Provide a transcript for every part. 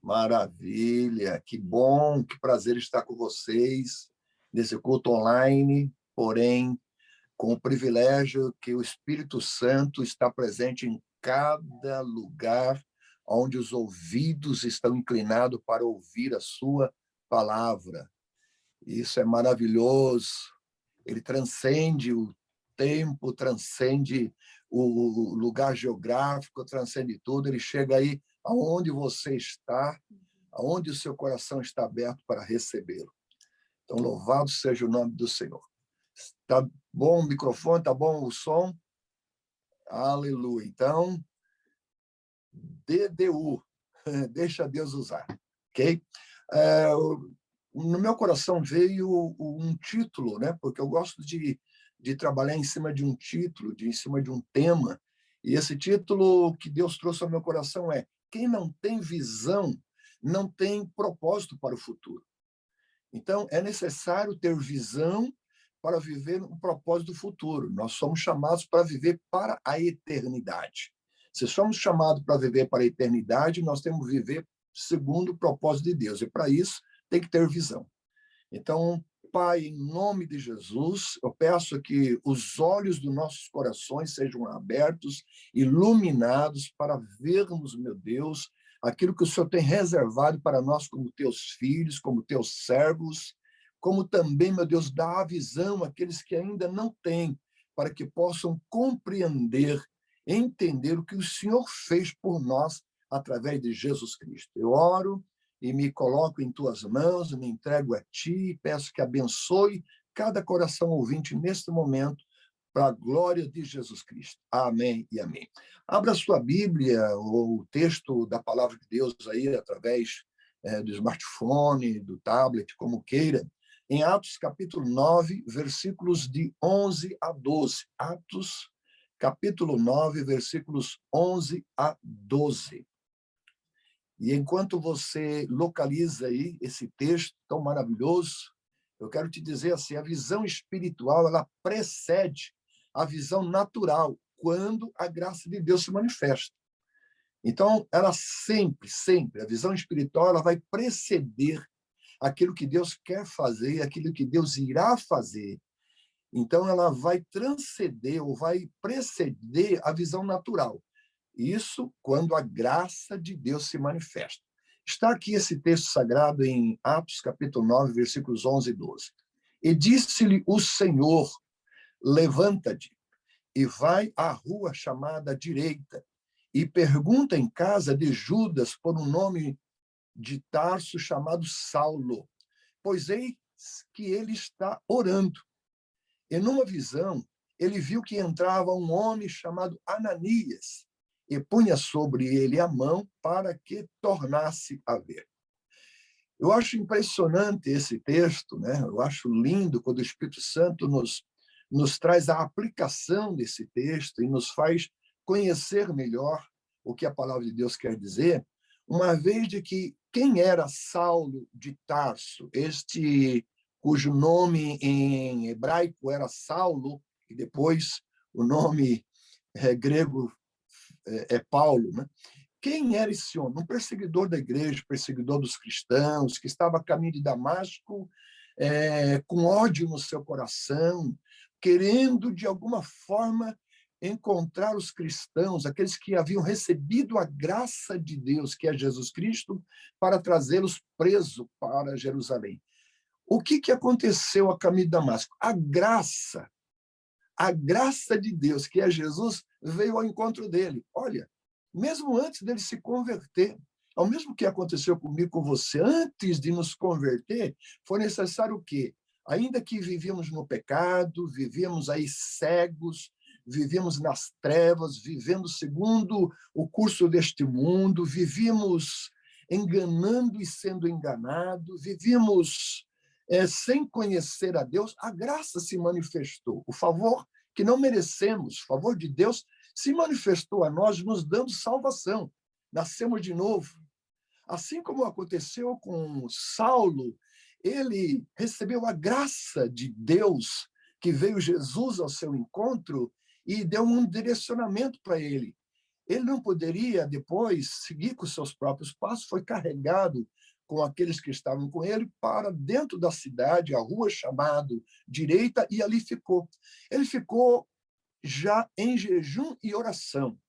Maravilha, que bom, que prazer estar com vocês nesse culto online, porém, com o privilégio que o Espírito Santo está presente em cada lugar onde os ouvidos estão inclinados para ouvir a sua palavra. Isso é maravilhoso. Ele transcende o tempo, transcende o lugar geográfico, transcende tudo. Ele chega aí aonde você está, aonde o seu coração está aberto para recebê-lo. Então, louvado seja o nome do Senhor. Está bom o microfone? Está bom o som? Aleluia. Então, DDU, deixa Deus usar, ok? No meu coração veio um título, né? Porque eu gosto de trabalhar em cima de um título, em cima de um tema, e esse título que Deus trouxe ao meu coração é: quem não tem visão não tem propósito para o futuro. Então, é necessário ter visão para viver o propósito do futuro. Nós somos chamados para viver para a eternidade. Se somos chamados para viver para a eternidade, nós temos que viver segundo o propósito de Deus. E, para isso, tem que ter visão. Então, Pai, em nome de Jesus, eu peço que os olhos dos nossos corações sejam abertos, iluminados, para vermos, meu Deus, aquilo que o Senhor tem reservado para nós como teus filhos, como teus servos, como também, meu Deus, dá a visão àqueles que ainda não têm, para que possam compreender, entender o que o Senhor fez por nós através de Jesus Cristo. Eu oro e me coloco em tuas mãos, me entrego a ti e peço que abençoe cada coração ouvinte neste momento, para a glória de Jesus Cristo. Amém e amém. Abra sua Bíblia ou o texto da palavra de Deus aí através do smartphone, do tablet, como queira, em Atos capítulo 9, versículos de 11 a 12. Atos capítulo 9, versículos 11 a 12. E enquanto você localiza aí esse texto tão maravilhoso, eu quero te dizer assim, a visão espiritual, ela precede a visão natural, quando a graça de Deus se manifesta. Então, ela sempre, a visão espiritual, ela vai preceder aquilo que Deus quer fazer, aquilo que Deus irá fazer. Então, ela vai transcender ou vai preceder a visão natural. Isso quando a graça de Deus se manifesta. Está aqui esse texto sagrado em Atos, capítulo 9, versículos 11 e 12. E disse-lhe o Senhor: levanta-te e vai à rua chamada direita e pergunta em casa de Judas por um nome de Tarso chamado Saulo, pois eis que ele está orando. E numa visão, ele viu que entrava um homem chamado Ananias e punha sobre ele a mão para que tornasse a ver. Eu acho impressionante esse texto, né? Eu acho lindo quando o Espírito Santo nos traz a aplicação desse texto e nos faz conhecer melhor o que a palavra de Deus quer dizer, uma vez de que quem era Saulo de Tarso, este cujo nome em hebraico era Saulo, e depois o nome grego é Paulo, né? Quem era esse homem? Um perseguidor da igreja, perseguidor dos cristãos, que estava a caminho de Damasco, com ódio no seu coração, querendo, de alguma forma, encontrar os cristãos, aqueles que haviam recebido a graça de Deus, que é Jesus Cristo, para trazê-los presos para Jerusalém. O que aconteceu a caminho de Damasco? A graça de Deus, que é Jesus, veio ao encontro dele. Olha, mesmo antes dele se converter, ao mesmo que aconteceu comigo, com você, antes de nos converter, foi necessário o quê? Ainda que vivíamos no pecado, vivíamos aí cegos, vivíamos nas trevas, vivendo segundo o curso deste mundo, vivíamos enganando e sendo enganados, vivíamos sem conhecer a Deus, a graça se manifestou. O favor que não merecemos, o favor de Deus, se manifestou a nós, nos dando salvação. Nascemos de novo. Assim como aconteceu com Saulo, ele recebeu a graça de Deus, que veio Jesus ao seu encontro e deu um direcionamento para ele. ele não poderia depois seguir com seus próprios passos, foi carregado com aqueles que estavam com ele para dentro da cidade, a rua chamada Direita, e ali ficou. Ele ficou já em jejum e oração.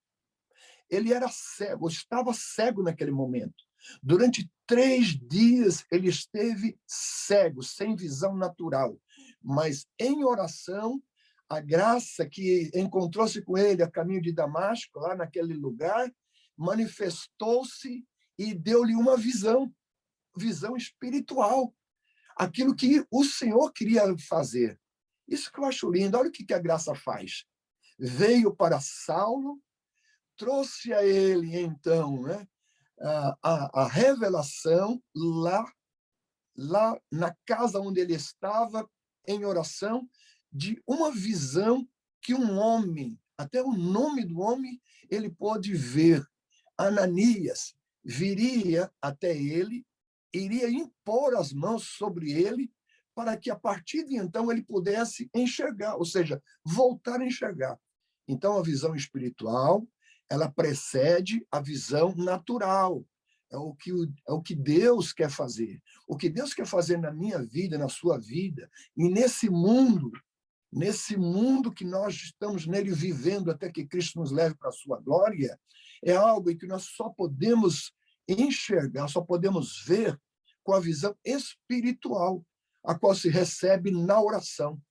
Ele era cego, estava cego naquele momento. Durante 3 dias ele esteve cego, sem visão natural, mas em oração, a graça que encontrou-se com ele a caminho de Damasco, lá naquele lugar, manifestou-se e deu-lhe uma visão espiritual, aquilo que o Senhor queria fazer. Isso que eu acho lindo. Olha o que a graça faz. Veio para Saulo, trouxe a ele, então, né, a revelação lá na casa onde ele estava, em oração, de uma visão que um homem, até o nome do homem, ele pôde ver. Ananias viria até ele, iria impor as mãos sobre ele, para que, a partir de então, ele pudesse enxergar, ou seja, voltar a enxergar. Então, a visão espiritual, ela precede a visão natural. É o que Deus quer fazer. O que Deus quer fazer na minha vida, na sua vida, e nesse mundo que nós estamos nele vivendo até que Cristo nos leve para a sua glória, é algo em que nós só podemos enxergar, só podemos ver com a visão espiritual, a qual se recebe na oração.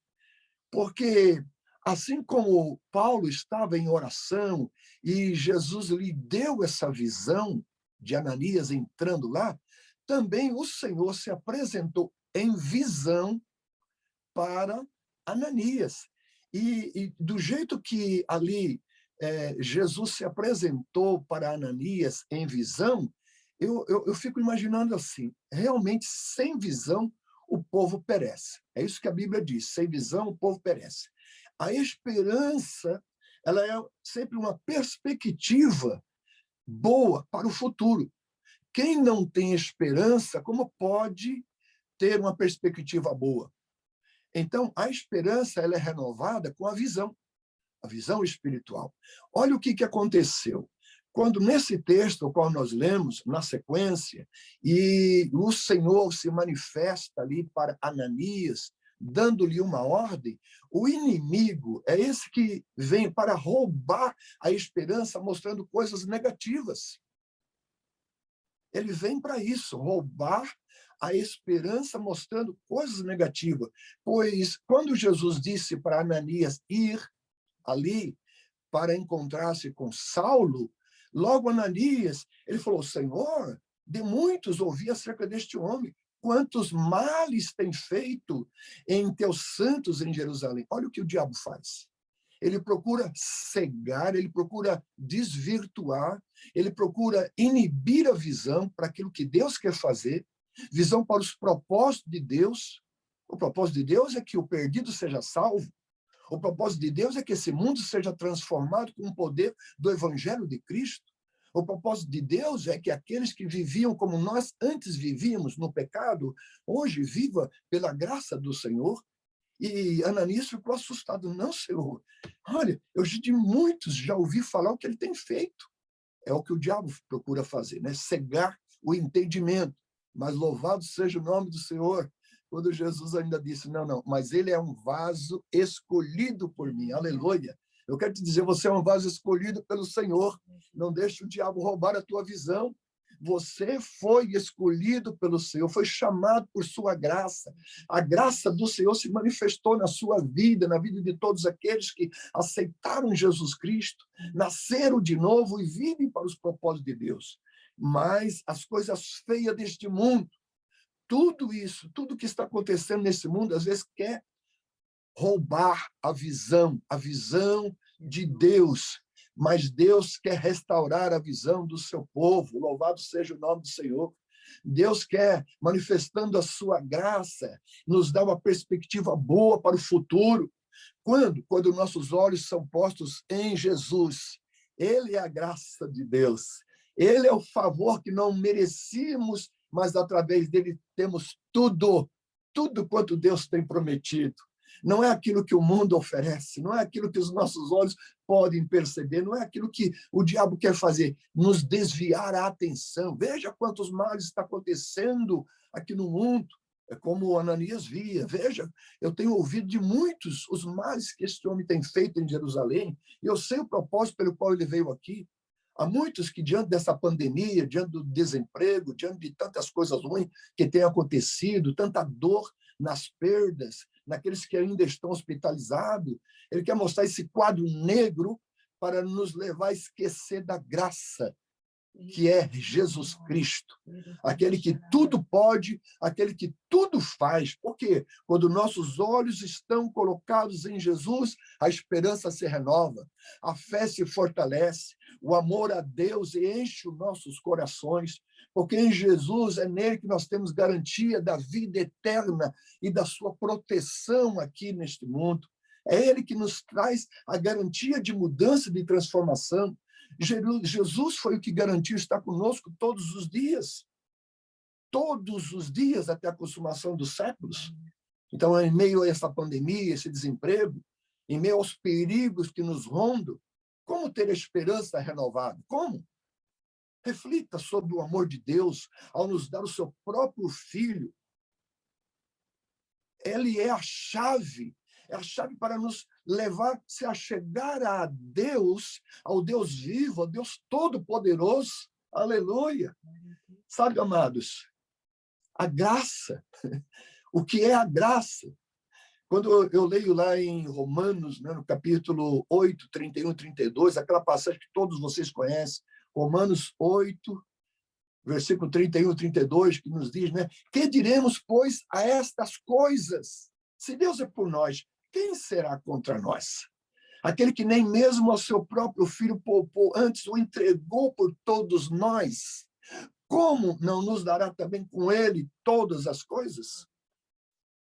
Porque, assim como Paulo estava em oração e Jesus lhe deu essa visão de Ananias entrando lá, também o Senhor se apresentou em visão para Ananias. E do jeito que ali Jesus se apresentou para Ananias em visão, eu fico imaginando assim, realmente, sem visão, o povo perece. É isso que a Bíblia diz, sem visão, o povo perece. A esperança, ela é sempre uma perspectiva boa para o futuro. Quem não tem esperança, como pode ter uma perspectiva boa? Então, a esperança, ela é renovada com a visão espiritual. Olha o que aconteceu. Quando, nesse texto, o qual nós lemos, na sequência, e o Senhor se manifesta ali para Ananias, dando-lhe uma ordem, o inimigo é esse que vem para roubar a esperança, mostrando coisas negativas. Ele vem para isso, roubar a esperança, mostrando coisas negativas. Pois, quando Jesus disse para Ananias ir ali para encontrar-se com Saulo, logo Ananias, ele falou: Senhor, de muitos ouvi acerca deste homem, quantos males tem feito em teus santos em Jerusalém. Olha o que o diabo faz. Ele procura cegar, ele procura desvirtuar, ele procura inibir a visão para aquilo que Deus quer fazer, visão para os propósitos de Deus. O propósito de Deus é que o perdido seja salvo. O propósito de Deus é que esse mundo seja transformado com o poder do Evangelho de Cristo. O propósito de Deus é que aqueles que viviam como nós antes vivíamos no pecado, hoje viva pela graça do Senhor. E Ananias ficou assustado. Não, Senhor, olha, eu de muitos já ouvi falar o que ele tem feito. É o que o diabo procura fazer, né? Cegar o entendimento. Mas louvado seja o nome do Senhor, quando Jesus ainda disse, não, mas ele é um vaso escolhido por mim. Aleluia. Eu quero te dizer, você é um vaso escolhido pelo Senhor. Não deixe o diabo roubar a tua visão. Você foi escolhido pelo Senhor, foi chamado por sua graça. A graça do Senhor se manifestou na sua vida, na vida de todos aqueles que aceitaram Jesus Cristo, nasceram de novo e vivem para os propósitos de Deus. Mas as coisas feias deste mundo, tudo isso, tudo que está acontecendo nesse mundo, às vezes quer roubar a visão de Deus, mas Deus quer restaurar a visão do seu povo. Louvado seja o nome do Senhor. Deus quer, manifestando a sua graça, nos dar uma perspectiva boa para o futuro. Quando nossos olhos são postos em Jesus. Ele é a graça de Deus. Ele é o favor que não merecíamos, mas através dele temos tudo quanto Deus tem prometido. não é aquilo que o mundo oferece, não é aquilo que os nossos olhos podem perceber, não é aquilo que o diabo quer fazer, nos desviar a atenção. Veja quantos males está acontecendo aqui no mundo. É como o Ananias via. Veja, eu tenho ouvido de muitos os males que este homem tem feito em Jerusalém, e eu sei o propósito pelo qual ele veio aqui. Há muitos que, diante dessa pandemia, diante do desemprego, diante de tantas coisas ruins que têm acontecido, tanta dor nas perdas, naqueles que ainda estão hospitalizados, ele quer mostrar esse quadro negro para nos levar a esquecer da graça, que é Jesus Cristo, aquele que tudo pode, aquele que tudo faz. Por quê? Quando nossos olhos estão colocados em Jesus, a esperança se renova, a fé se fortalece, o amor a Deus enche os nossos corações, porque em Jesus é nele que nós temos garantia da vida eterna e da sua proteção aqui neste mundo. É ele que nos traz a garantia de mudança, de transformação. Jesus foi o que garantiu estar conosco todos os dias até a consumação dos séculos. Então, em meio a essa pandemia, esse desemprego, em meio aos perigos que nos rondam, como ter a esperança renovada? Como? Reflita sobre o amor de Deus ao nos dar o seu próprio Filho. Ele é a chave para nos levar-se a chegar a Deus, ao Deus vivo, ao Deus Todo-Poderoso. Aleluia! Sabe, amados, a graça, o que é a graça? Quando eu leio lá em Romanos, né, no capítulo 8, 31 e 32, aquela passagem que todos vocês conhecem, Romanos 8, versículo 31 e 32, que nos diz, né? Que diremos, pois, a estas coisas? Se Deus é por nós, quem será contra nós? Aquele que nem mesmo ao seu próprio filho poupou, antes o entregou por todos nós, como não nos dará também com ele todas as coisas?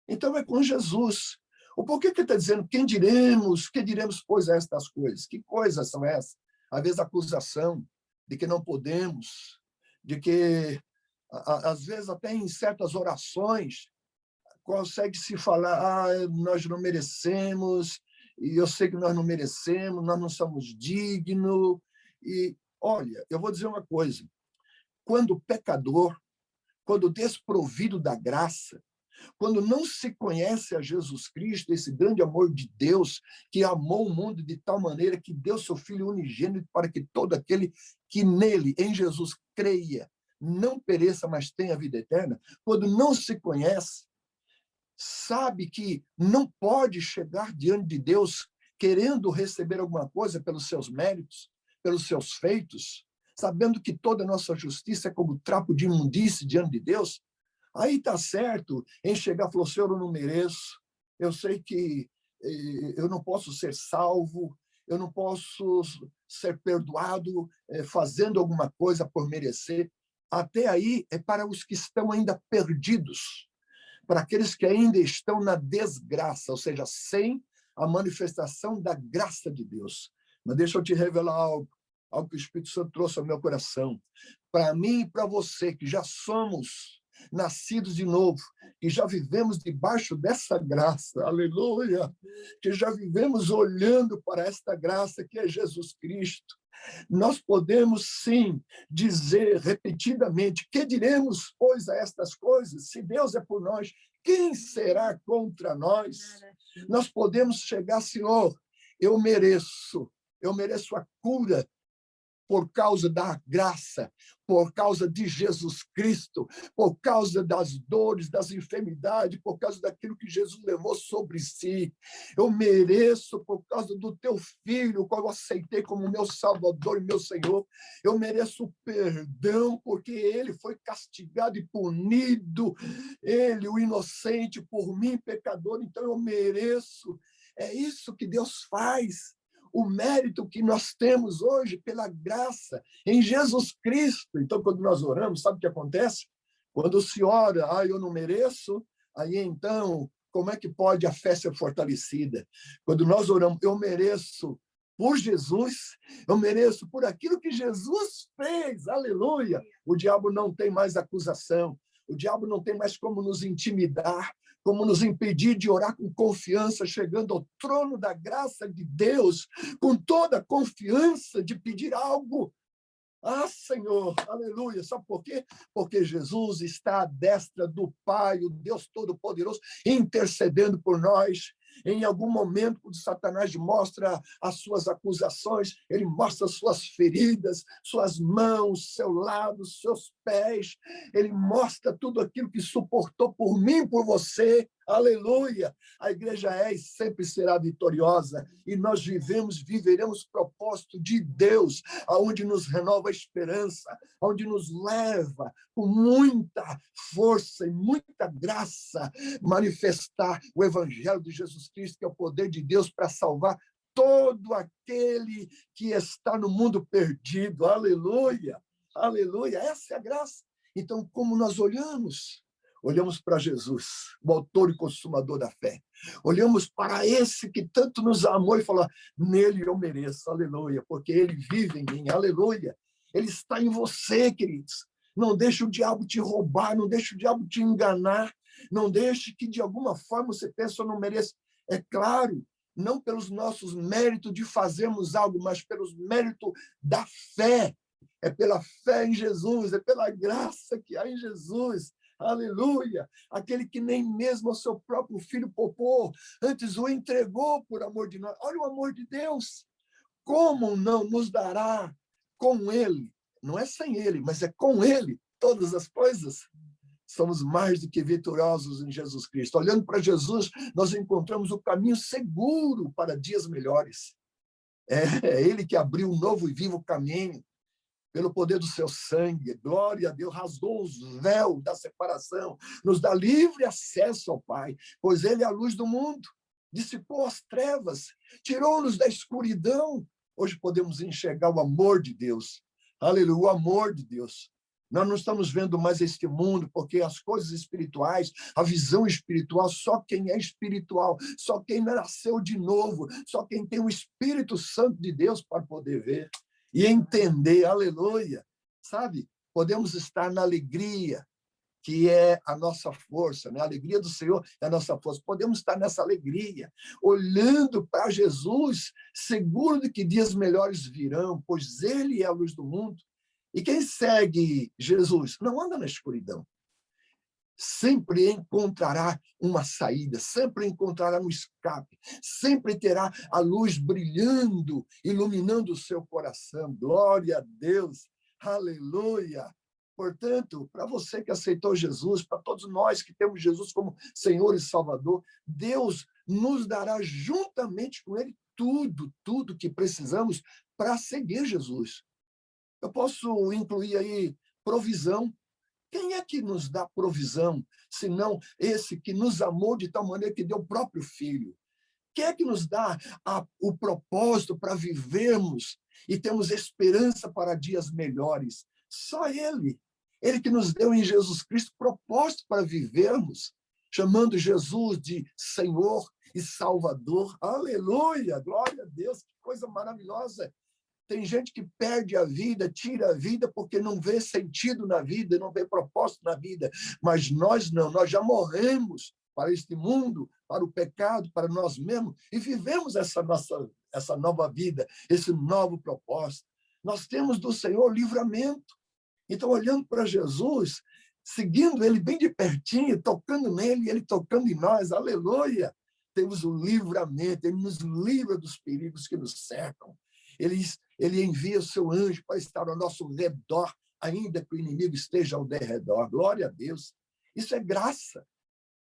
Então é com Jesus. O porquê que ele está dizendo, que diremos, pois, a estas coisas? Que coisas são essas? Às vezes, acusação de que não podemos, de que, às vezes, até em certas orações, consegue-se falar, nós não merecemos, e eu sei que nós não merecemos, nós não somos dignos. E, olha, eu vou dizer uma coisa, quando o pecador, quando desprovido da graça, quando não se conhece a Jesus Cristo, esse grande amor de Deus, que amou o mundo de tal maneira que deu seu Filho unigênito para que todo aquele que nele, em Jesus, creia, não pereça, mas tenha vida eterna, quando não se conhece, sabe que não pode chegar diante de Deus querendo receber alguma coisa pelos seus méritos, pelos seus feitos, sabendo que toda a nossa justiça é como trapo de imundície diante de Deus, aí está certo em chegar e falar, Senhor, eu não mereço, eu sei que eu não posso ser salvo, eu não posso ser perdoado fazendo alguma coisa por merecer. Até aí é para os que estão ainda perdidos, para aqueles que ainda estão na desgraça, ou seja, sem a manifestação da graça de Deus. Mas deixa eu te revelar algo que o Espírito Santo trouxe ao meu coração. Para mim e para você, que já somos nascidos de novo, que já vivemos debaixo dessa graça, aleluia, que já vivemos olhando para esta graça que é Jesus Cristo, nós podemos, sim, dizer repetidamente, que diremos, pois, a estas coisas? Se Deus é por nós, quem será contra nós? Nós podemos chegar, Senhor, eu mereço a cura, por causa da graça, por causa de Jesus Cristo, por causa das dores, das enfermidades, por causa daquilo que Jesus levou sobre si. Eu mereço por causa do teu Filho, qual eu aceitei como meu Salvador e meu Senhor. Eu mereço perdão, porque ele foi castigado e punido, ele, o inocente, por mim, pecador, então eu mereço. É isso que Deus faz. O mérito que nós temos hoje pela graça em Jesus Cristo. Então, quando nós oramos, sabe o que acontece? Quando se ora, eu não mereço, aí então, como é que pode a fé ser fortalecida? Quando nós oramos, eu mereço por Jesus, eu mereço por aquilo que Jesus fez, aleluia! O diabo não tem mais acusação, O diabo não tem mais como nos intimidar, como nos impedir de orar com confiança, chegando ao trono da graça de Deus, com toda a confiança de pedir algo. Ah, Senhor, aleluia. Sabe por quê? Porque Jesus está à destra do Pai, o Deus Todo-Poderoso, intercedendo por nós. Em algum momento, quando Satanás mostra as suas acusações, ele mostra suas feridas, suas mãos, seu lado, seus pés. Ele mostra tudo aquilo que suportou por mim, por você. Aleluia! A igreja é e sempre será vitoriosa. E nós viveremos propósito de Deus, aonde nos renova a esperança, aonde nos leva com muita força e muita graça manifestar o evangelho de Jesus Cristo, que é o poder de Deus para salvar todo aquele que está no mundo perdido. Aleluia! Aleluia! Essa é a graça. Então, como nós olhamos para Jesus, o autor e consumador da fé. Olhamos para esse que tanto nos amou e falou, nele eu mereço, aleluia, porque ele vive em mim, aleluia. Ele está em você, queridos. Não deixe o diabo te roubar, não deixe o diabo te enganar, não deixe que de alguma forma você pense, eu não mereço. É claro, não pelos nossos méritos de fazermos algo, mas pelos méritos da fé. É pela fé em Jesus, é pela graça que há em Jesus. Aleluia! Aquele que nem mesmo o seu próprio filho poupou, antes o entregou por amor de nós. Olha o amor de Deus! Como não nos dará com ele? Não é sem ele, mas é com ele todas as coisas. Somos mais do que vitoriosos em Jesus Cristo. Olhando para Jesus, nós encontramos o caminho seguro para dias melhores. É ele que abriu um novo e vivo caminho. Pelo poder do seu sangue, glória a Deus, rasgou os véus da separação, nos dá livre acesso ao Pai, pois ele é a luz do mundo, dissipou as trevas, tirou-nos da escuridão. Hoje podemos enxergar o amor de Deus, aleluia, o amor de Deus. Nós não estamos vendo mais este mundo, porque as coisas espirituais, a visão espiritual, só quem é espiritual, só quem nasceu de novo, só quem tem o Espírito Santo de Deus para poder ver e entender, aleluia, sabe? Podemos estar na alegria, que é a nossa força, né? A alegria do Senhor é a nossa força. Podemos estar nessa alegria, olhando para Jesus, seguro de que dias melhores virão, pois Ele é a luz do mundo. E quem segue Jesus não anda na escuridão. Sempre encontrará uma saída, sempre encontrará um escape, sempre terá a luz brilhando, iluminando o seu coração. Glória a Deus, aleluia. Portanto, para você que aceitou Jesus, para todos nós que temos Jesus como Senhor e Salvador, Deus nos dará juntamente com Ele tudo que precisamos para seguir Jesus. Eu posso incluir aí provisão. Quem é que nos dá provisão, senão esse que nos amou de tal maneira que deu o próprio Filho? Quem é que nos dá o propósito para vivermos e termos esperança para dias melhores? Só Ele. Ele que nos deu em Jesus Cristo propósito para vivermos, chamando Jesus de Senhor e Salvador. Aleluia! Glória a Deus! Que coisa maravilhosa! Tem gente que perde a vida, tira a vida porque não vê sentido na vida, não vê propósito na vida. Mas nós não, nós já morremos para este mundo, para o pecado, para nós mesmos, e vivemos essa nova vida, esse novo propósito. Nós temos do Senhor livramento. Então, olhando para Jesus, seguindo Ele bem de pertinho, tocando nele, Ele tocando em nós, aleluia! Temos o livramento, Ele nos livra dos perigos que nos cercam. Ele envia o seu anjo para estar ao nosso redor, ainda que o inimigo esteja ao derredor. Glória a Deus. Isso é graça.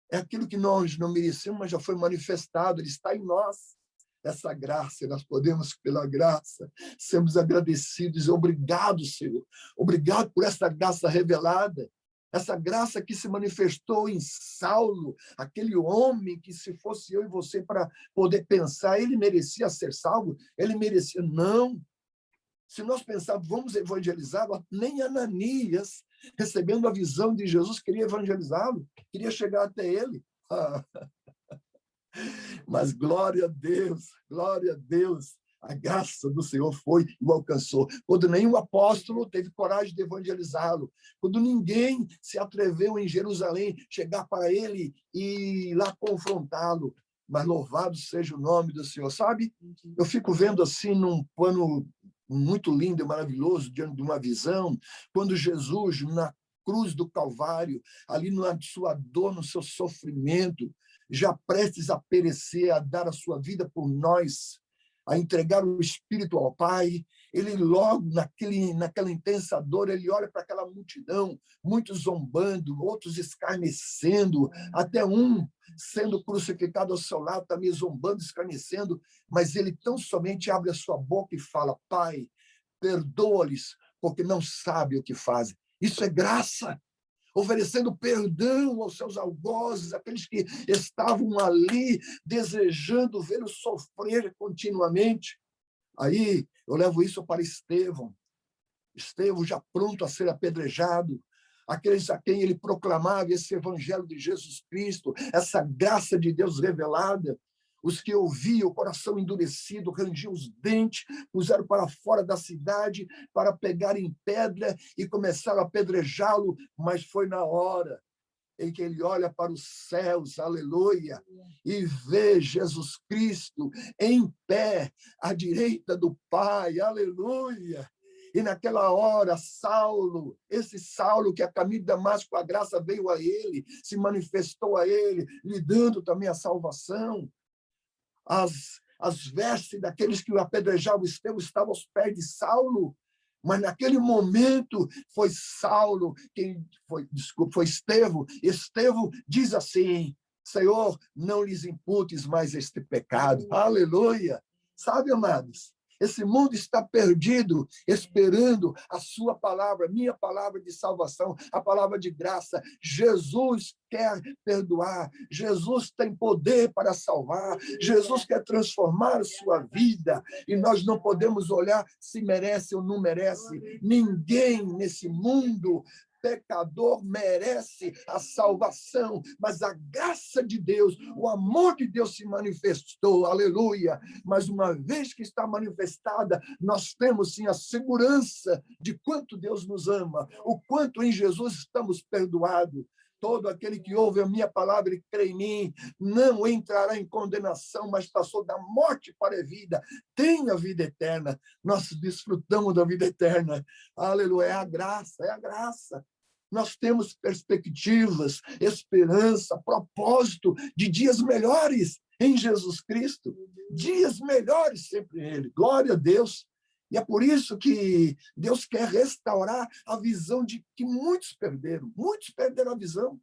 É aquilo que nós não merecemos, mas já foi manifestado. Ele está em nós. Essa graça, nós podemos, pela graça, sermos agradecidos. Obrigado, Senhor. Obrigado por essa graça revelada. Essa graça que se manifestou em Saulo, aquele homem que, se fosse eu e você para poder pensar, ele merecia ser salvo, ele merecia. Não. Se nós pensarmos, vamos evangelizá-lo, nem Ananias, recebendo a visão de Jesus, queria evangelizá-lo, queria chegar até ele. Mas glória a Deus, A graça do Senhor foi e o alcançou. Quando nenhum apóstolo teve coragem de evangelizá-lo, quando ninguém se atreveu em Jerusalém chegar para ele e ir lá confrontá-lo, mas louvado seja o nome do Senhor. Sabe, eu fico vendo assim num plano muito lindo e maravilhoso, diante de uma visão, quando Jesus, na cruz do Calvário, ali na sua dor, no seu sofrimento, já prestes a perecer, a dar a sua vida por nós, a entregar o Espírito ao Pai, ele logo, naquela intensa dor, ele olha para aquela multidão, muitos zombando, outros escarnecendo, até um sendo crucificado ao seu lado, também zombando, escarnecendo, mas ele tão somente abre a sua boca e fala: Pai, perdoa-lhes, porque não sabem o que fazem. Isso é graça, oferecendo perdão aos seus algozes, aqueles que estavam ali desejando vê-lo sofrer continuamente. Aí eu levo isso para Estevão. Estevão já pronto a ser apedrejado, aqueles a quem ele proclamava esse evangelho de Jesus Cristo, essa graça de Deus revelada. Os que ouviam, o coração endurecido, rangiam os dentes, puseram para fora da cidade para pegarem pedra e começaram a apedrejá-lo, mas foi na hora em que ele olha para os céus, aleluia, e vê Jesus Cristo em pé à direita do Pai, aleluia. E naquela hora, Saulo, esse Saulo que a caminho de Damasco, a graça veio a ele, se manifestou a ele, lhe dando também a salvação. As vestes daqueles que o apedrejavam Estevão estavam aos pés de Saulo, mas naquele momento foi Saulo quem foi Estevão. Estevão diz assim: Senhor, não lhes imputes mais este pecado. Aleluia! Sabe, amados, esse mundo está perdido, esperando a sua palavra, minha palavra de salvação, a palavra de graça. Jesus quer perdoar, Jesus tem poder para salvar, Jesus quer transformar a sua vida, e nós não podemos olhar se merece ou não merece. Ninguém nesse mundo pecador merece a salvação, mas a graça de Deus, o amor de Deus se manifestou, aleluia. Mas uma vez que está manifestada, nós temos sim a segurança de quanto Deus nos ama, o quanto em Jesus estamos perdoados. Todo aquele que ouve a minha palavra e crê em mim não entrará em condenação, mas passou da morte para a vida. Tem a vida eterna. Nós desfrutamos da vida eterna. Aleluia, é a graça, é a graça. Nós temos perspectivas, esperança, propósito de dias melhores em Jesus Cristo. Dias melhores sempre nele. Glória a Deus. E é por isso que Deus quer restaurar a visão de que muitos perderam a visão.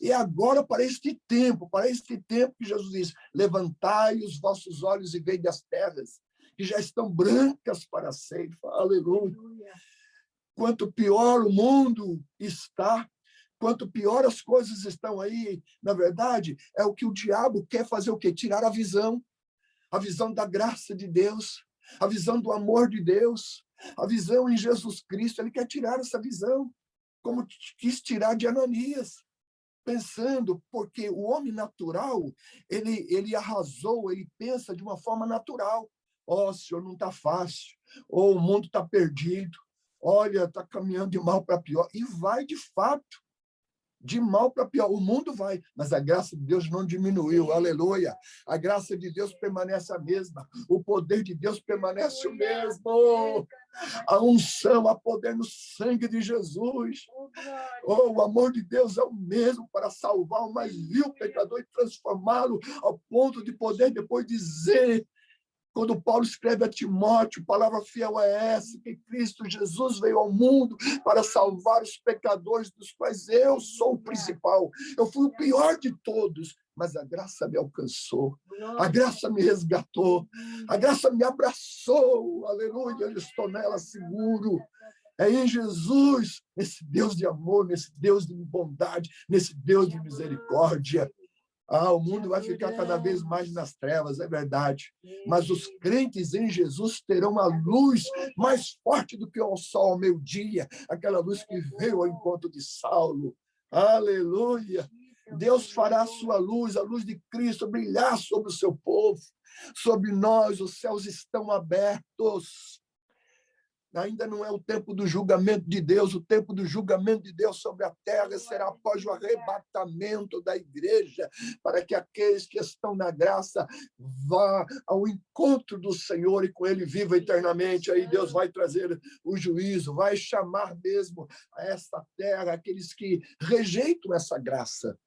E agora, para este tempo que Jesus diz: levantai os vossos olhos e vede as terras, que já estão brancas para a ceifa. Aleluia. Quanto pior o mundo está, quanto pior as coisas estão aí, na verdade, é o que o diabo quer fazer, o quê? Tirar a visão da graça de Deus, a visão do amor de Deus, a visão em Jesus Cristo. Ele quer tirar essa visão, como quis tirar de Ananias, pensando, porque o homem natural, ele arrasou, ele pensa de uma forma natural. Senhor, não está fácil, ou o mundo está perdido, olha, está caminhando de mal para pior, e vai de fato, de mal para pior. O mundo vai, mas a graça de Deus não diminuiu, aleluia. A graça de Deus permanece a mesma, o poder de Deus permanece o mesmo. A unção, a poder no sangue de Jesus. O amor de Deus é o mesmo para salvar o mais vil pecador e transformá-lo ao ponto de poder depois dizer, quando Paulo escreve a Timóteo, palavra fiel é essa, que Cristo Jesus veio ao mundo para salvar os pecadores, dos quais eu sou o principal. Eu fui o pior de todos, mas a graça me alcançou, a graça me resgatou, a graça me abraçou, aleluia, eu estou nela seguro. É em Jesus, nesse Deus de amor, nesse Deus de bondade, nesse Deus de misericórdia. O mundo vai ficar cada vez mais nas trevas, é verdade. Mas os crentes em Jesus terão a luz mais forte do que o sol ao meio-dia, aquela luz que veio ao encontro de Saulo. Aleluia! Deus fará a sua luz, a luz de Cristo, brilhar sobre o seu povo, sobre nós. Os céus estão abertos. Ainda não é o tempo do julgamento de Deus. O tempo do julgamento de Deus sobre a terra será após o arrebatamento da igreja, para que aqueles que estão na graça vá ao encontro do Senhor e com ele viva eternamente. Aí Deus vai trazer o juízo, vai chamar mesmo a esta terra aqueles que rejeitam essa graça.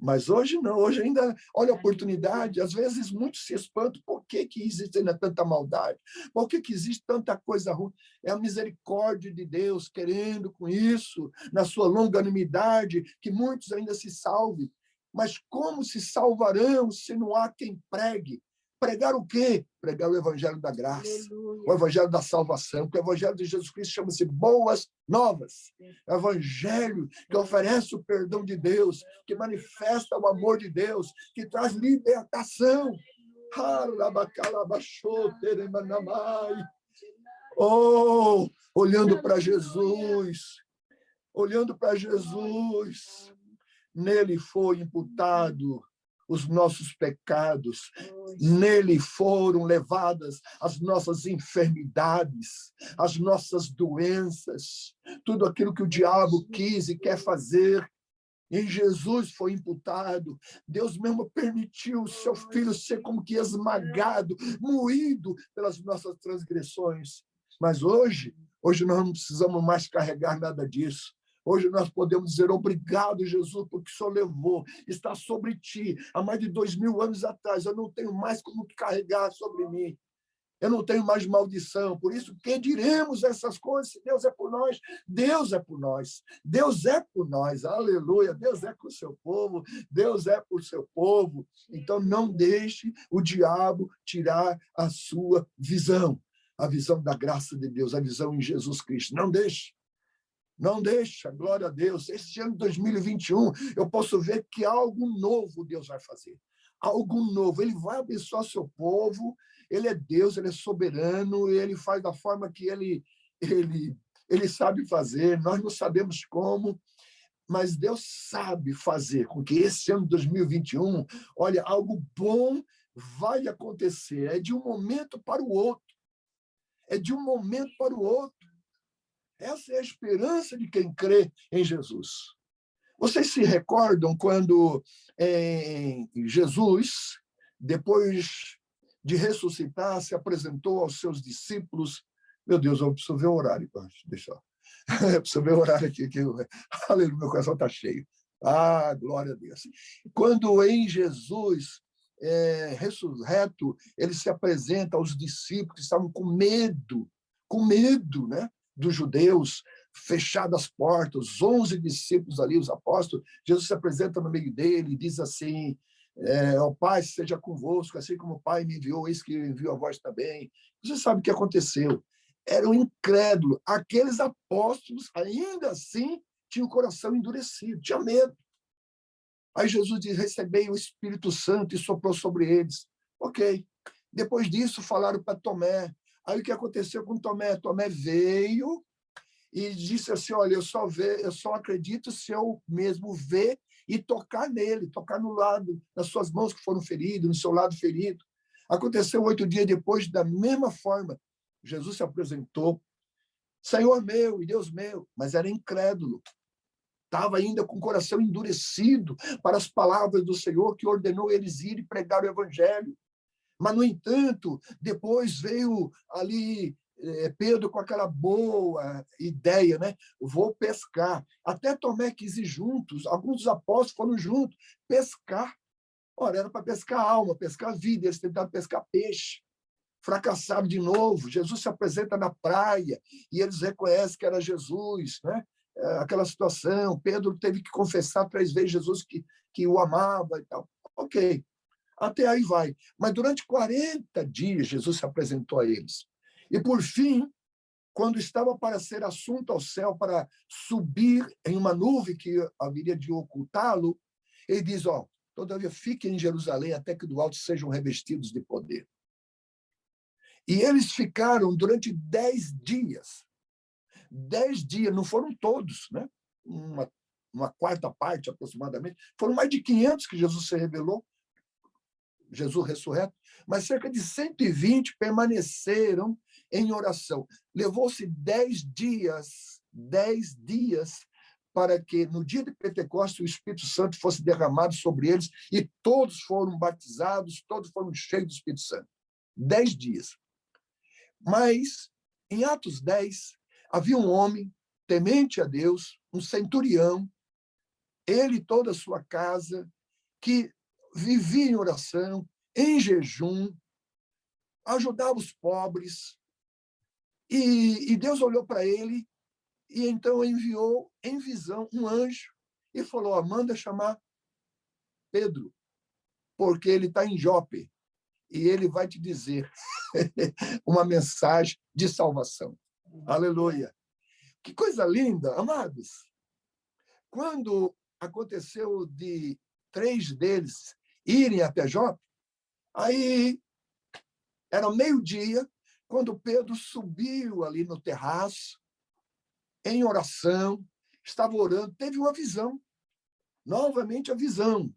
Mas hoje não, hoje ainda, olha a oportunidade, às vezes muitos se espantam, por que existe ainda tanta maldade? Por que existe tanta coisa ruim? É a misericórdia de Deus, querendo com isso, na sua longanimidade, que muitos ainda se salvem. Mas como se salvarão se não há quem pregue? Pregar o quê? Pregar o evangelho da graça, aleluia, o evangelho da salvação, porque o evangelho de Jesus Cristo chama-se Boas Novas. É o evangelho que oferece o perdão de Deus, que manifesta o amor de Deus, que traz libertação. Oh, olhando para Jesus, nele foi imputado os nossos pecados, nele foram levadas as nossas enfermidades, as nossas doenças, tudo aquilo que o diabo quis e quer fazer, em Jesus foi imputado. Deus mesmo permitiu o seu filho ser como que esmagado, moído pelas nossas transgressões. Mas hoje nós não precisamos mais carregar nada disso. Hoje nós podemos dizer obrigado, Jesus, porque o Senhor levou, está sobre ti. Há mais de 2000 anos atrás, eu não tenho mais como carregar sobre mim. Eu não tenho mais maldição. Por isso, que diremos essas coisas? Se Deus é por nós, Deus é por nós. Deus é por nós. Aleluia. Deus é com o seu povo. Deus é por seu povo. Então, não deixe o diabo tirar a sua visão. A visão da graça de Deus, a visão em Jesus Cristo. Não deixe. Não deixa, glória a Deus. Este ano de 2021, eu posso ver que algo novo Deus vai fazer. Algo novo. Ele vai abençoar seu povo. Ele é Deus, ele é soberano, ele faz da forma que ele sabe fazer. Nós não sabemos como, mas Deus sabe fazer com que esse ano de 2021, olha, algo bom vai acontecer. É de um momento para o outro. É de um momento para o outro. Essa é a esperança de quem crê em Jesus. Vocês se recordam quando Jesus, depois de ressuscitar, se apresentou aos seus discípulos? Meu Deus, eu preciso ver o horário. Deixa eu... Eu preciso ver o horário aqui. Aleluia, meu coração está cheio. Ah, glória a Deus. Quando em Jesus ressurreto, ele se apresenta aos discípulos que estavam com medo, né? Dos judeus, fechadas as portas, os 11 discípulos ali, os apóstolos. Jesus se apresenta no meio dele e diz assim: ó Pai, seja convosco, assim como o Pai me enviou, eis que enviou a vós também. Você sabe o que aconteceu? Eram incrédulos. Aqueles apóstolos, ainda assim, tinham o coração endurecido, tinha medo. Aí Jesus diz: recebei o Espírito Santo, e soprou sobre eles. Ok. Depois disso, falaram para Tomé. Aí o que aconteceu com Tomé? Tomé veio e disse assim: olha, eu só acredito se eu mesmo ver e tocar nele, tocar no lado, nas suas mãos que foram feridas, no seu lado ferido. Aconteceu 8 dias depois, da mesma forma. Jesus se apresentou: Senhor meu e Deus meu, mas era incrédulo. Estava ainda com o coração endurecido para as palavras do Senhor, que ordenou eles irem pregar o evangelho. Mas, no entanto, depois veio ali Pedro com aquela boa ideia, né? Vou pescar. Até Tomé quis ir juntos, alguns dos apóstolos foram juntos pescar. Ora, era para pescar alma, pescar vida, eles tentaram pescar peixe. Fracassaram de novo. Jesus se apresenta na praia e eles reconhecem que era Jesus, né? Aquela situação, Pedro teve que confessar 3 vezes Jesus que o amava e tal. Ok. Até aí vai. Mas durante 40 dias, Jesus se apresentou a eles. E, por fim, quando estava para ser assunto ao céu, para subir em uma nuvem que haveria de ocultá-lo, ele diz: todavia fiquem em Jerusalém até que do alto sejam revestidos de poder. E eles ficaram durante 10 dias. 10 dias, não foram todos, né? uma quarta parte aproximadamente, foram mais de 500 que Jesus se revelou, Jesus ressurreto, mas cerca de 120 permaneceram em oração. Levou-se 10 dias, para que no dia de Pentecostes o Espírito Santo fosse derramado sobre eles e todos foram batizados, todos foram cheios do Espírito Santo. 10 dias. Mas, em Atos 10, havia um homem temente a Deus, um centurião, ele e toda a sua casa, que vivia em oração, em jejum, ajudava os pobres. E Deus olhou para ele e então enviou em visão um anjo e falou: manda chamar Pedro, porque ele está em Jope e ele vai te dizer uma mensagem de salvação. Aleluia! Que coisa linda, amados! Quando aconteceu de 3 deles irem até Jope, aí era meio-dia, quando Pedro subiu ali no terraço, em oração, estava orando, teve uma visão, novamente a visão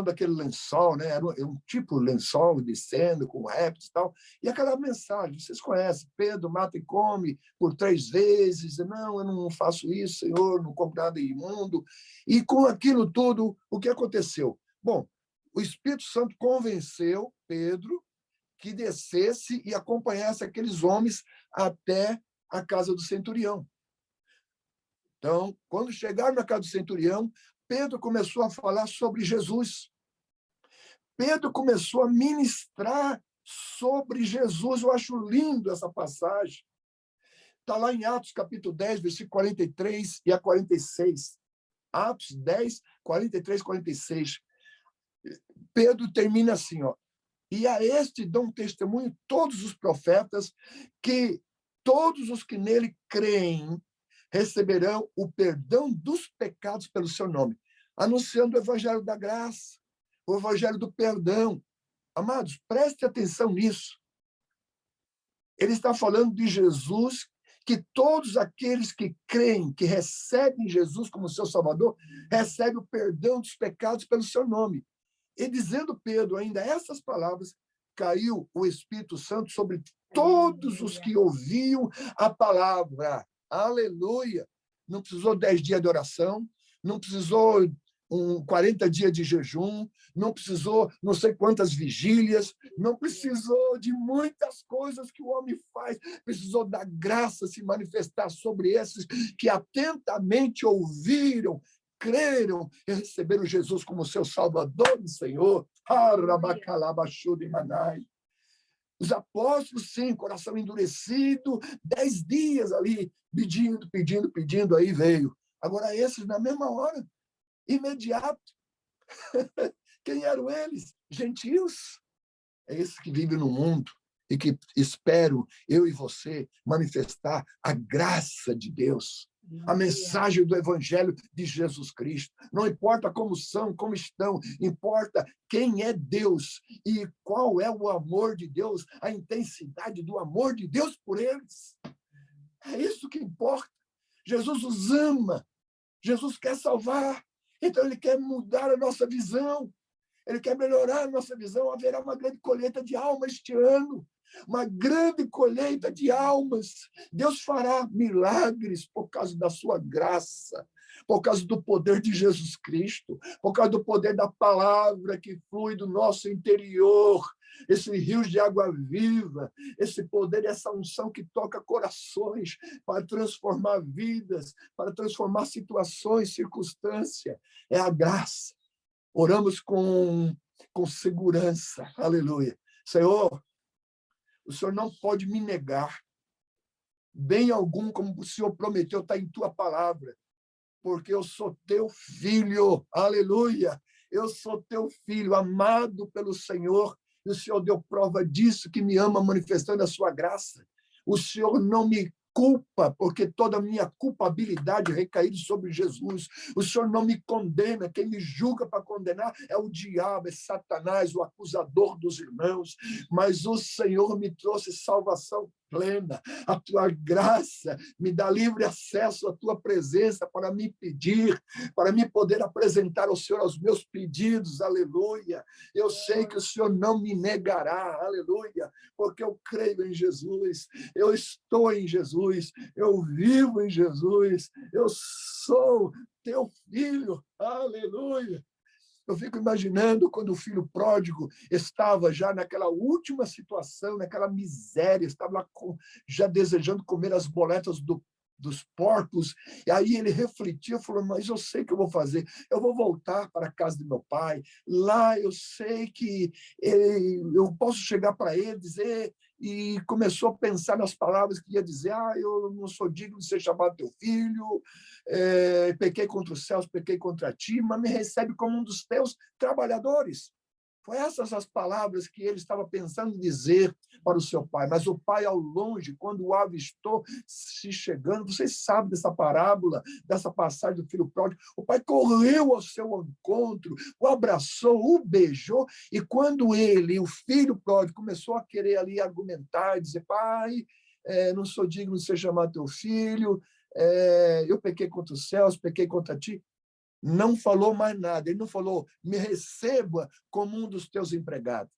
daquele lençol, né? Era um tipo de lençol descendo com répteis e tal, e aquela mensagem, vocês conhecem, Pedro mata e come por 3 vezes, não, eu não faço isso, Senhor, não como nada imundo, e com aquilo tudo, o que aconteceu? Bom, o Espírito Santo convenceu Pedro que descesse e acompanhasse aqueles homens até a casa do centurião. Então, quando chegaram na casa do centurião, Pedro começou a falar sobre Jesus. Pedro começou a ministrar sobre Jesus. Eu acho lindo essa passagem. Está lá em Atos, capítulo 10, versículo 43 e a 46. Atos 10, 43 e 46. Pedro termina assim, ó. E a este dão testemunho todos os profetas que todos os que nele creem receberão o perdão dos pecados pelo seu nome, anunciando o evangelho da graça, o evangelho do perdão. Amados, preste atenção nisso. Ele está falando de Jesus, que todos aqueles que creem, que recebem Jesus como seu Salvador, recebem o perdão dos pecados pelo seu nome. E dizendo Pedro ainda essas palavras, caiu o Espírito Santo sobre todos os que ouviam a palavra. Aleluia! Não precisou 10 dias de oração, não precisou 40 dias de jejum, não precisou não sei quantas vigílias, não precisou de muitas coisas que o homem faz, precisou da graça se manifestar sobre esses que atentamente ouviram, creram e receberam Jesus como seu Salvador e Senhor. Os apóstolos, sim, coração endurecido, 10 dias ali, pedindo, aí veio. Agora, esses, na mesma hora, imediato. Quem eram eles? Gentios. É esses que vivem no mundo e que esperam, eu e você, manifestar a graça de Deus, a mensagem do Evangelho de Jesus Cristo. Não importa como são, como estão, importa quem é Deus e qual é o amor de Deus, a intensidade do amor de Deus por eles. É isso que importa. Jesus os ama, Jesus quer salvar, então ele quer mudar a nossa visão, ele quer melhorar a nossa visão. Haverá uma grande colheita de almas este ano, uma grande colheita de almas. Deus fará milagres por causa da sua graça, por causa do poder de Jesus Cristo, por causa do poder da palavra que flui do nosso interior, esse rio de água viva, esse poder, essa unção que toca corações para transformar vidas, para transformar situações, circunstâncias. É a graça. Oramos com segurança. Aleluia. Senhor, o Senhor não pode me negar. Bem algum, como o Senhor prometeu, está em tua palavra. Porque eu sou teu filho. Aleluia. Eu sou teu filho, amado pelo Senhor. E o Senhor deu prova disso, que me ama, manifestando a sua graça. O Senhor não me culpa, porque toda a minha culpabilidade recaiu sobre Jesus. O Senhor não me condena, quem me julga para condenar é o diabo, é Satanás, o acusador dos irmãos. Mas o Senhor me trouxe salvação plena, a tua graça me dá livre acesso à tua presença para me pedir, para me poder apresentar ao Senhor os meus pedidos, aleluia. Eu sei que o Senhor não me negará, aleluia, porque eu creio em Jesus, eu estou em Jesus, eu vivo em Jesus, eu sou teu filho, aleluia. Eu fico imaginando quando o filho pródigo estava já naquela última situação, naquela miséria, estava lá já desejando comer as boletas dos porcos, e aí ele refletia, falou, mas eu sei o que eu vou fazer, eu vou voltar para a casa do meu pai, lá eu sei que eu posso chegar para ele, dizer, e começou a pensar nas palavras que ia dizer, eu não sou digno de ser chamado teu filho, pequei contra os céus, pequei contra ti, mas me recebe como um dos teus trabalhadores. Foi essas as palavras que ele estava pensando dizer para o seu pai. Mas o pai, ao longe, quando o avistou se chegando, vocês sabem dessa parábola, dessa passagem do filho pródigo, o pai correu ao seu encontro, o abraçou, o beijou, e quando ele, o filho pródigo, começou a querer ali argumentar, dizer, pai, não sou digno de ser chamado teu filho, eu pequei contra os céus, pequei contra ti, não falou mais nada. Ele não falou, me receba como um dos teus empregados.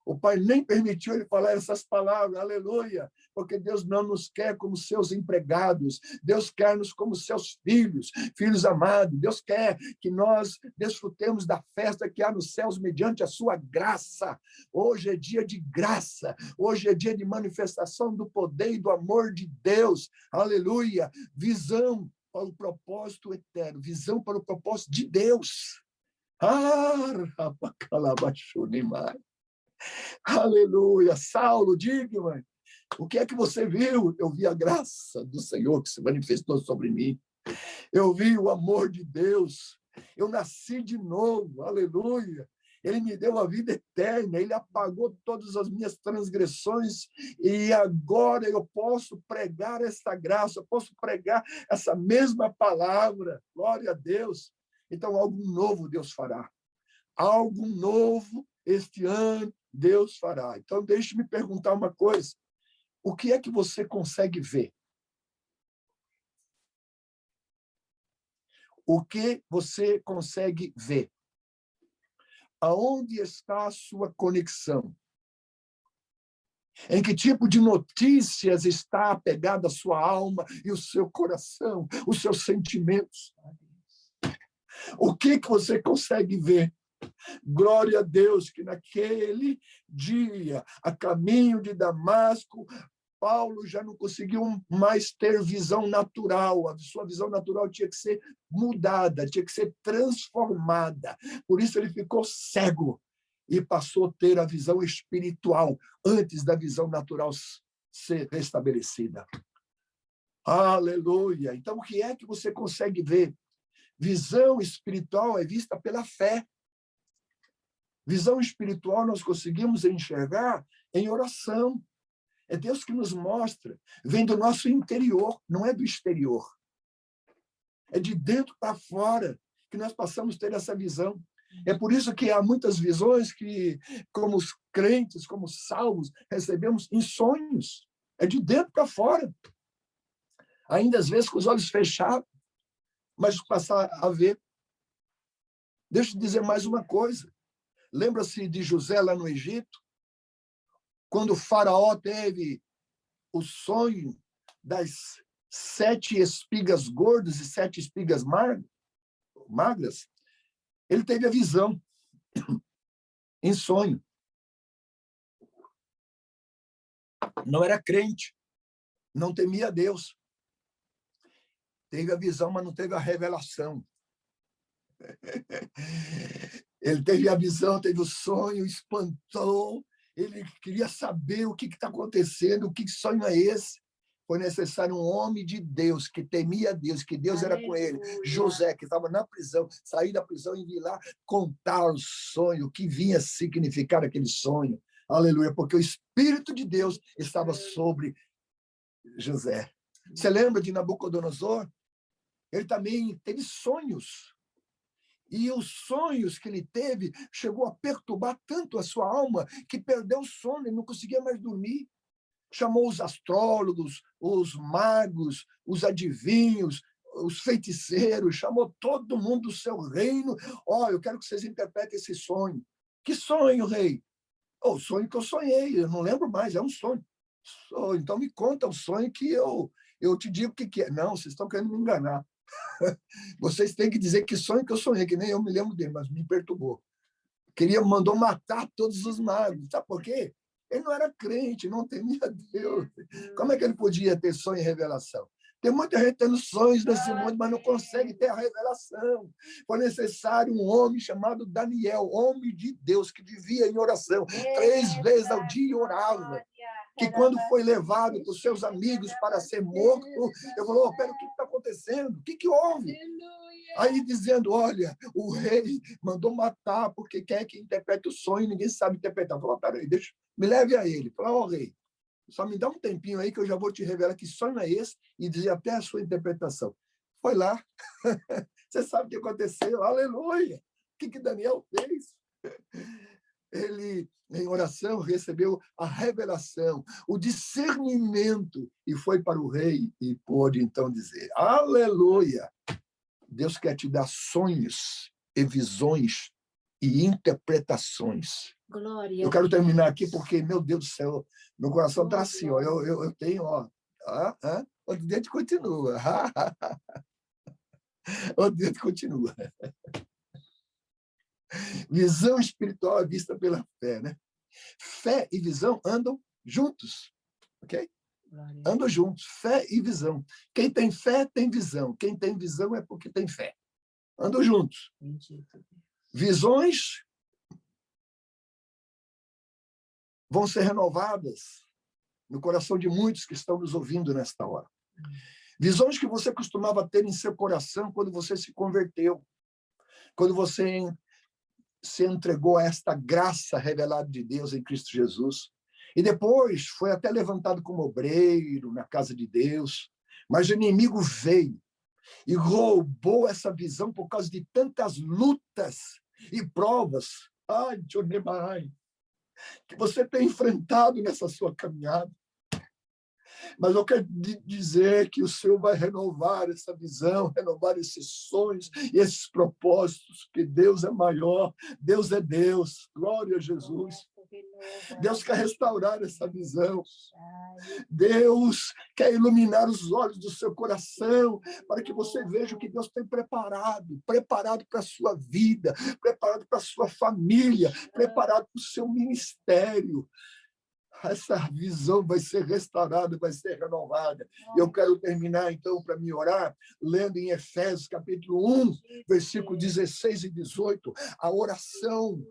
O pai nem permitiu ele falar essas palavras, aleluia, porque Deus não nos quer como seus empregados, Deus quer-nos como seus filhos, filhos amados. Deus quer que nós desfrutemos da festa que há nos céus mediante a sua graça. Hoje é dia de graça, hoje é dia de manifestação do poder e do amor de Deus, aleluia, visão para o propósito eterno, visão para o propósito de Deus. Aleluia. Saulo, diga, mãe, o que é que você viu? Eu vi a graça do Senhor que se manifestou sobre mim. Eu vi o amor de Deus. Eu nasci de novo. Aleluia. Ele me deu a vida eterna, ele apagou todas as minhas transgressões e agora eu posso pregar essa graça, eu posso pregar essa mesma palavra. Glória a Deus. Então, algo novo Deus fará. Algo novo este ano Deus fará. Então, deixe-me perguntar uma coisa. O que é que você consegue ver? O que você consegue ver? Aonde está a sua conexão? Em que tipo de notícias está apegada a sua alma e o seu coração, os seus sentimentos? O que você consegue ver? Glória a Deus que naquele dia, a caminho de Damasco, Paulo já não conseguiu mais ter visão natural. A sua visão natural tinha que ser mudada, tinha que ser transformada. Por isso ele ficou cego e passou a ter a visão espiritual antes da visão natural ser restabelecida. Aleluia! Então, o que é que você consegue ver? Visão espiritual é vista pela fé. Visão espiritual nós conseguimos enxergar em oração. É Deus que nos mostra, vem do nosso interior, não é do exterior. É de dentro para fora que nós passamos a ter essa visão. É por isso que há muitas visões que, como os crentes, como os salvos, recebemos em sonhos. É de dentro para fora. Ainda às vezes com os olhos fechados, mas passar a ver. Deixa eu dizer mais uma coisa. Lembra-se de José lá no Egito? Quando o faraó teve o sonho das 7 espigas gordas e 7 espigas magras, ele teve a visão em sonho. Não era crente, não temia Deus. Teve a visão, mas não teve a revelação. Ele teve a visão, teve o sonho, espantou. Ele queria saber o que está acontecendo, o que sonho é esse. Foi necessário um homem de Deus, que temia Deus, que Deus era com ele. José, que estava na prisão, sair da prisão e vir lá contar o sonho, o que vinha significar aquele sonho. Aleluia, porque o Espírito de Deus estava sobre José. Você lembra de Nabucodonosor? Ele também teve sonhos. E os sonhos que ele teve chegou a perturbar tanto a sua alma que perdeu o sono e não conseguia mais dormir. chamou os astrólogos, os magos, os adivinhos, os feiticeiros, chamou todo mundo do seu reino. Eu quero que vocês interpretem esse sonho. Que sonho, rei? O sonho que eu sonhei, eu não lembro mais, é um sonho. Então me conta o sonho que eu te digo o que é. Não, vocês estão querendo me enganar. Vocês têm que dizer que sonho que eu sonhei, que nem eu me lembro dele, mas me perturbou. Mandou matar todos os magos. Sabe por quê? Ele não era crente, não temia Deus. Como é que ele podia ter sonho e revelação? Tem muita gente tendo sonhos nesse mundo, mas não consegue ter a revelação. Foi necessário um homem chamado Daniel, homem de Deus, que vivia em oração. 3 vezes ao dia orava. Que quando foi levado por seus amigos para ser morto, eu falei, pera, o que está acontecendo? O que houve? Aí dizendo, olha, o rei mandou matar porque quer que interprete o sonho, ninguém sabe interpretar. Eu falei, peraí, me leve a ele. Falei, rei, só me dá um tempinho aí que eu já vou te revelar que sonho é esse e dizer até a sua interpretação. Foi lá. Você sabe o que aconteceu? Aleluia! O que Daniel fez? Ele, em oração, recebeu a revelação, o discernimento, e foi para o rei e pôde, então, dizer, aleluia! Deus quer te dar sonhos e visões e interpretações. Glória. Eu quero terminar aqui porque, meu Deus do céu, meu coração está assim, eu tenho, o dedo continua. O dedo continua. Visão espiritual é vista pela fé, né? Fé e visão andam juntos, ok? Andam juntos, fé e visão. Quem tem fé tem visão. Quem tem visão é porque tem fé. Andam juntos. Visões vão ser renovadas no coração de muitos que estão nos ouvindo nesta hora. Visões que você costumava ter em seu coração quando você se converteu, quando você se entregou a esta graça revelada de Deus em Cristo Jesus. E depois foi até levantado como obreiro na casa de Deus, mas o inimigo veio e roubou essa visão por causa de tantas lutas e provas. Que você tem enfrentado nessa sua caminhada. Mas eu quero dizer que o Senhor vai renovar essa visão, renovar esses sonhos e esses propósitos, que Deus é maior, Deus é Deus, glória a Jesus. Deus quer restaurar essa visão. Deus quer iluminar os olhos do seu coração para que você veja o que Deus tem preparado para a sua vida, preparado para a sua família, preparado para o seu ministério. Essa visão vai ser restaurada, vai ser renovada. Eu quero terminar, então, para me orar, lendo em Efésios, capítulo 1, versículo 16 e 18, a oração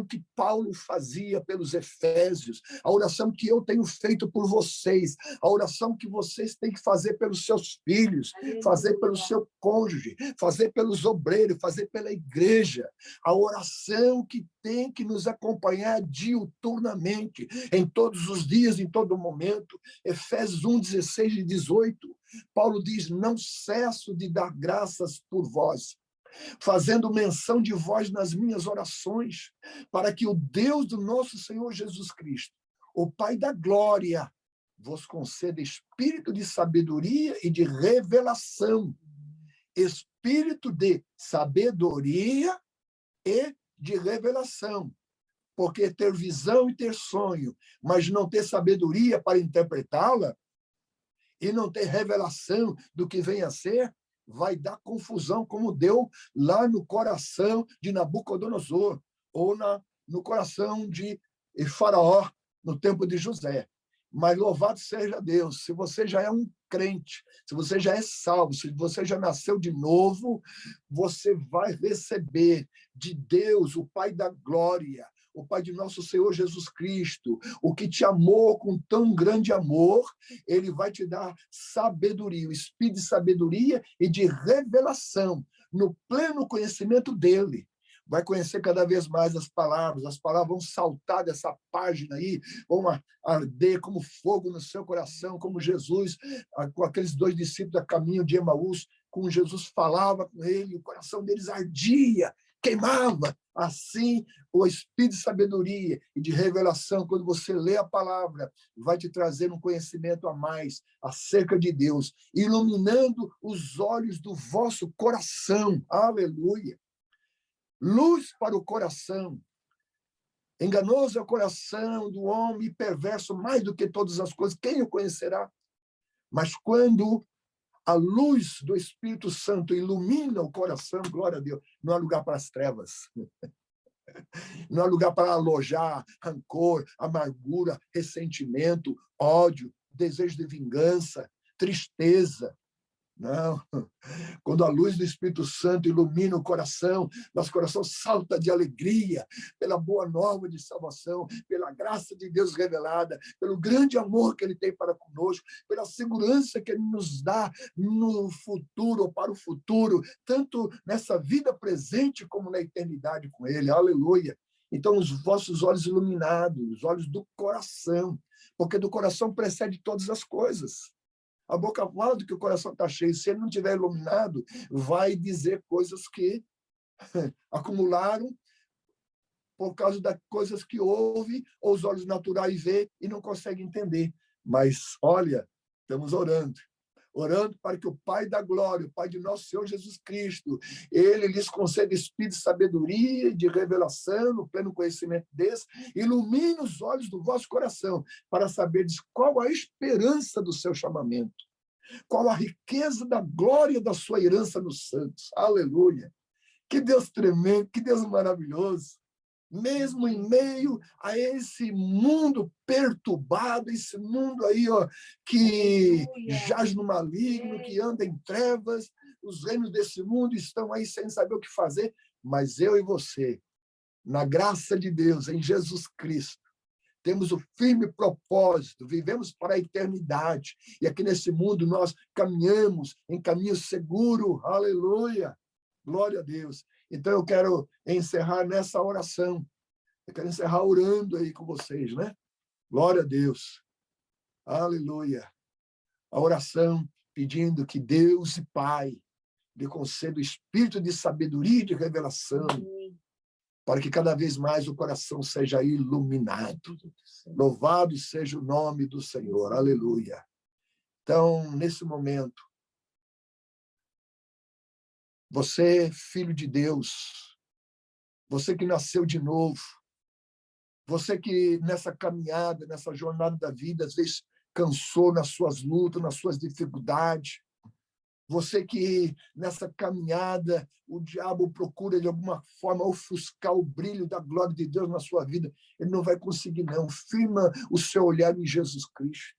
que Paulo fazia pelos Efésios, a oração que eu tenho feito por vocês, a oração que vocês têm que fazer pelos seus filhos, fazer pelo seu cônjuge, fazer pelos obreiros, fazer pela igreja, a oração que tem que nos acompanhar diuturnamente, em todos os dias, em todo momento. Efésios 1, 16 e 18, Paulo diz, não cesso de dar graças por vós, fazendo menção de vós nas minhas orações, para que o Deus do nosso Senhor Jesus Cristo, o Pai da glória, vos conceda espírito de sabedoria e de revelação, espírito de sabedoria e de revelação, porque ter visão e ter sonho, mas não ter sabedoria para interpretá-la, e não ter revelação do que vem a ser, vai dar confusão, como deu lá no coração de Nabucodonosor, ou no coração de Faraó, no tempo de José. Mas louvado seja Deus, se você já é um crente, se você já é salvo, se você já nasceu de novo, você vai receber de Deus, o Pai da glória, o Pai de nosso Senhor Jesus Cristo, o que te amou com tão grande amor, ele vai te dar sabedoria, o espírito de sabedoria e de revelação, no pleno conhecimento dele. Vai conhecer cada vez mais as palavras vão saltar dessa página aí, vão arder como fogo no seu coração, como Jesus, com aqueles 2 discípulos a caminho de Emaús, como Jesus falava com ele, o coração deles ardia queimava. Assim, o espírito de sabedoria e de revelação, quando você lê a palavra, vai te trazer um conhecimento a mais acerca de Deus, iluminando os olhos do vosso coração. Aleluia! Luz para o coração. Enganoso é o coração do homem, perverso mais do que todas as coisas. Quem o conhecerá? Mas quando a luz do Espírito Santo ilumina o coração, glória a Deus, não há lugar para as trevas. Não há lugar para alojar rancor, amargura, ressentimento, ódio, desejo de vingança, tristeza. Não. Quando a luz do Espírito Santo ilumina o coração, nosso coração salta de alegria pela boa nova de salvação, pela graça de Deus revelada, pelo grande amor que Ele tem para conosco, pela segurança que Ele nos dá no futuro ou para o futuro, tanto nessa vida presente como na eternidade com Ele. Aleluia! Então, os vossos olhos iluminados, os olhos do coração, porque do coração precede todas as coisas. A boca fala do que o coração está cheio. Se ele não estiver iluminado, vai dizer coisas que acumularam por causa das coisas que ouve, ou os olhos naturais vê e não consegue entender. Mas, olha, estamos orando para que o Pai da glória, o Pai de nosso Senhor Jesus Cristo, Ele lhes conceda espírito de sabedoria e de revelação, no pleno conhecimento desse, ilumine os olhos do vosso coração, para saberdes qual a esperança do seu chamamento, qual a riqueza da glória da sua herança nos santos. Aleluia! Que Deus tremendo, que Deus maravilhoso! Mesmo em meio a esse mundo perturbado, esse mundo aí, ó, que jaz no maligno, que anda em trevas, os reinos desse mundo estão aí sem saber o que fazer, mas eu e você, na graça de Deus, em Jesus Cristo, temos o firme propósito, vivemos para a eternidade, e aqui nesse mundo nós caminhamos em caminho seguro, aleluia, glória a Deus. Então eu quero encerrar nessa oração, eu quero encerrar orando aí com vocês, né? Glória a Deus, aleluia. A oração pedindo que Deus e Pai lhe conceda o espírito de sabedoria e de revelação, para que cada vez mais o coração seja iluminado. Louvado seja o nome do Senhor. Aleluia. Então, nesse momento, você, filho de Deus, você que nasceu de novo, você que nessa caminhada, nessa jornada da vida, às vezes cansou nas suas lutas, nas suas dificuldades, você que nessa caminhada o diabo procura de alguma forma ofuscar o brilho da glória de Deus na sua vida, ele não vai conseguir não. Firma o seu olhar em Jesus Cristo.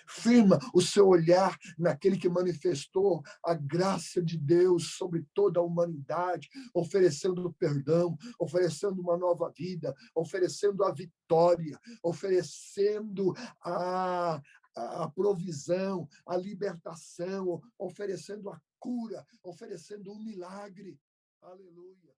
Firma o seu olhar naquele que manifestou a graça de Deus sobre toda a humanidade, oferecendo perdão, oferecendo uma nova vida, oferecendo a vitória, oferecendo a provisão, a libertação, oferecendo a cura, oferecendo um milagre. Aleluia.